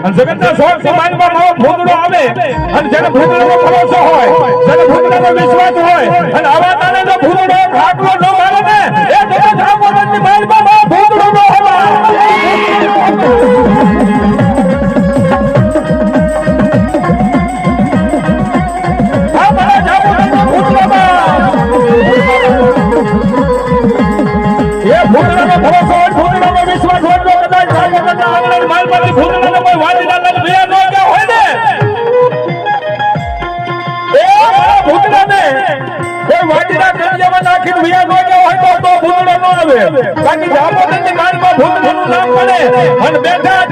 અને જગતના સોળથી માલમાં માવો ભૂતડો આવે અને જેને ભૂતડાનો ભરોસો હોય, જેને ભૂતડાનો વિશ્વાસ હોય અને આવા તાને જો ભૂતડો ખાટલો ન મારે ને એ તો જામોદરની માલમાં માવો ભૂતડો ન હોય. ભૂતડાનો ભરોસો હોય, ભૂતડાનો વિશ્વાસ હોય તો કદાચ જામોદરના આંગણાની માલમાંથી ભૂતડાનો કોઈ વાડીના લગ ભયા ન ગયા હોય ને એ ભૂતડાને કોઈ વાડીના કડિયામાં નાખીને ભયા ન ગયા હોય તો ભૂતડો ન આવે. બાકી જામોદરની માલમાં ભૂતડાનું નામ પડે અને બેઠા